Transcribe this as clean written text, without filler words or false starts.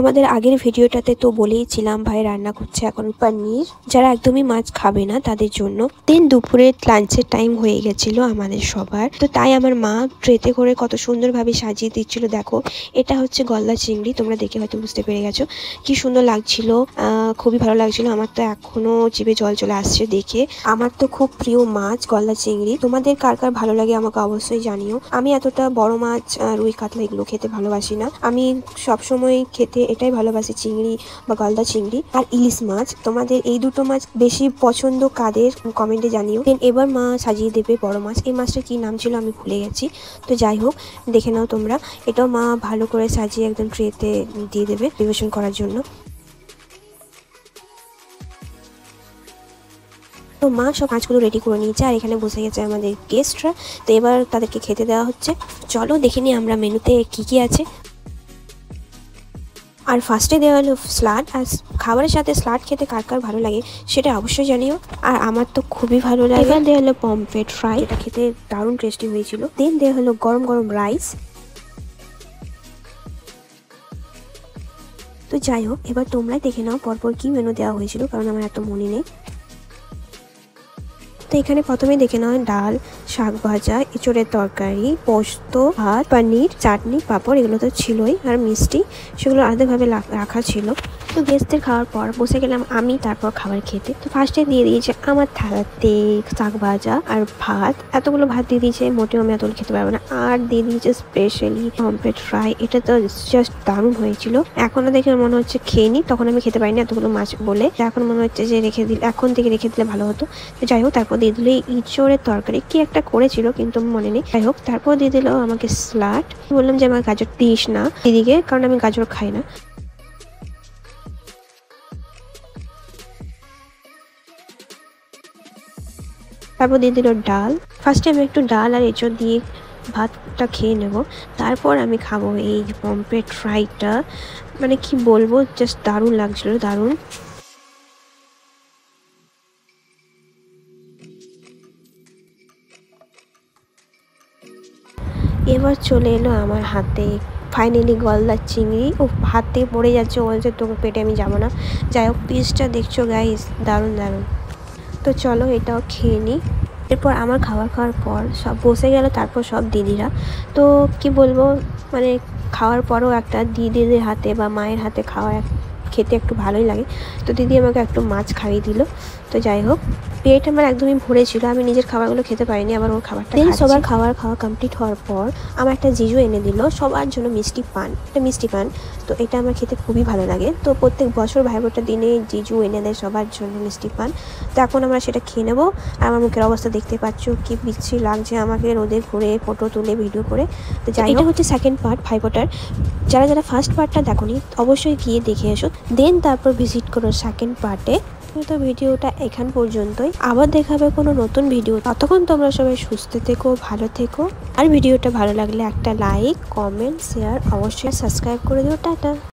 তোমাদের আগের ভিডিওটাতে তো বলেইছিলাম ভাই রান্না করছে এখন পনির, যারা একদমই মাছ খাবে না তাদের জন্য। দিন দুপুরে লাঞ্চের টাইম হয়ে গেছিল আমাদের সবার, তো তাই আমার মা ট্রেতে করে কত সুন্দরভাবে সাজিয়ে দিচ্ছিল। দেখো, এটা হচ্ছে গলদা চিংড়ি, তোমরা দেখে হয়তো বুঝতে পেরে গেছো কি সুন্দর লাগছিল। খুবই ভালো লাগছিল, আমার তো এখনো জিভে জল চলে আসছে দেখে। আমার তো খুব প্রিয় মাছ গলদা চিংড়ি। তোমাদের কার কার ভালো লাগে আমাকে অবশ্যই জানিও। আমি এতটা বড় মাছ, রুই কাতলা এগুলো খেতে ভালোবাসি না। আমি সবসময় খেতে এটাই ভালোবাসি, চিংড়ি বা গলদা চিংড়ি আর ইলিশ মাছ। তোমাদের এই দুটো মাছ বেশি পছন্দ কাদের কমেন্টে জানিও। দেন এবার মা সাজিয়ে দেবে বড় মাছ। এই মাছটার কি নাম ছিল আমি ভুলে গেছি, তো যাই হোক দেখে নাও তোমরা। এটাও মা ভালো করে সাজিয়ে একদম ট্রেতে দিয়ে দেবে পরিবেশন করার জন্য। তো মা সব মাছগুলো রেডি করে নিয়েছে আর এখানে বসে গেছে আমাদের গেস্টরা। তো এবার তাদেরকে খেতে দেওয়া হচ্ছে। চলো দেখে নিই আমরা মেনুতে কি কি আছে। আর ফার্স্টে দেওয়া হলো স্যালাড। আর খাবারের সাথে স্যালাড খেতে কার কার ভালো লাগে সেটা অবশ্যই জানিও। আর আমার তো খুবই ভালো লাগে। এবার দেওয়া হলো পমফ্রেট ফ্রাই, এটা খেতে দারুণ টেস্টি হয়েছিল। দেন দেওয়া হলো গরম গরম রাইস। তো যাই হোক, এবার তোমরাই দেখে নাও পরপর কি মেনু দেওয়া হয়েছিল, কারণ আমার এত মনে নেই। তো এখানে প্রথমে দেখে নাও ডাল, শাক ভাজা, এঁচোড়ের তরকারি, পোস্ত, ভাত, পনির, চাটনি, পাঁপড়, এগুলো তো ছিলই। আর মিষ্টি, সেগুলো আলাদাভাবে রাখা ছিল। তো গেস্টদের খাওয়ার পর বসে গেলাম আমি তারপর খাবার খেতে। তো ফার্স্টে দিয়ে দিয়েছে আমার থালাতে শাক ভাজা আর ভাত। এতগুলো ভাত দিয়ে দিয়েছে, মোটেও আমি এতগুলো খেতে পারবো না। আর দিয়ে দিয়েছে স্পেশালি পমফ্রেট ফ্রাই, এটা তো জাস্ট দারুণ হয়েছিল। এখনো দেখে মনে হচ্ছে খেয়ে নি, তখন আমি খেতে পারিনি এতগুলো মাছ বলে। এখন মনে হচ্ছে যে রেখে দিলে, এখন থেকে রেখে দিলে ভালো হতো। তো যাই হোক, তারপর দিয়ে দিল ইঁচড়ের তরকারি, কি একটা করেছিল কিন্তু মনে নেই। যাই হোক, তারপর দিয়ে দিল আমাকে স্যালাড। বললাম যে আমার গাজর দিস না দিদিকে, কারণ আমি গাজর খাই না। তারপর দিয়ে দিল ডাল। ফার্স্টে আমি একটু ডাল আর এঁচড় দিয়ে ভাতটা খেয়ে নেব, তারপর আমি খাবো এই পমফ্রেট ফ্রাইটা। মানে কি বলবো, জাস্ট দারুণ লাগছিল, দারুণ। এবার চলে এলো আমার হাতে ফাইনালি গলদা চিংড়ি। ও হাত থেকে পড়ে যাচ্ছে, বলছে তোকে পেটে আমি যাবো না। যাই হোক, পিসটা দেখছো গাইস, দারুণ দারুণ। তো চলো এটাও খেয়ে নিই। এরপর আমার খাওয়ার পর সব বসে গেল, তারপর সব দিদিরা। তো কি বলবো, মানে খাওয়ার পরও একটা দিদিদের হাতে বা মায়ের হাতে খাওয়া খেতে একটু ভালোই লাগে। তো দিদি আমাকে একটু মাছ খাইয়ে দিল। তো যাই হোক, পেট আমার একদমই ভরে ছিল, আমি নিজের খাবারগুলো খেতে পারিনি, আবার ওর খাবারটা। সবার খাওয়া কমপ্লিট হওয়ার পর আমার একটা জিজু এনে দিল সবার জন্য মিষ্টি পান। এটা মিষ্টি পান, তো এটা আমার খেতে খুবই ভালো লাগে। তো প্রত্যেক বছর ভাইফোঁটার দিনে জিজু এনে দেয় সবার জন্য মিষ্টি পান। তো এখন আমরা সেটা খেয়ে নেবো। আর আমার মুখের অবস্থা দেখতে পাচ্ছ কি বিচ্ছিরি লাগছে আমাকে, রোদে ঘুরে ফটো তুলে ভিডিও করে। তো যাই হোক, এটা হচ্ছে সেকেন্ড পার্ট ভাইফোঁটার। যারা যারা ফার্স্ট পার্টটা দেখোনি অবশ্যই গিয়ে দেখে এসো, দেন তারপর ভিজিট করো সেকেন্ড পার্টে। তো ভিডিওটা এখান পর্যন্তই, আবার দেখা হবে কোনো নতুন ভিডিও। ততক্ষণ তোমরা সবাই সুস্থ থেকো, ভালো থেকো। আর ভিডিওটা ভালো লাগলে একটা লাইক, কমেন্ট, শেয়ার, অবশ্যই সাবস্ক্রাইব করে দিও। টাটা।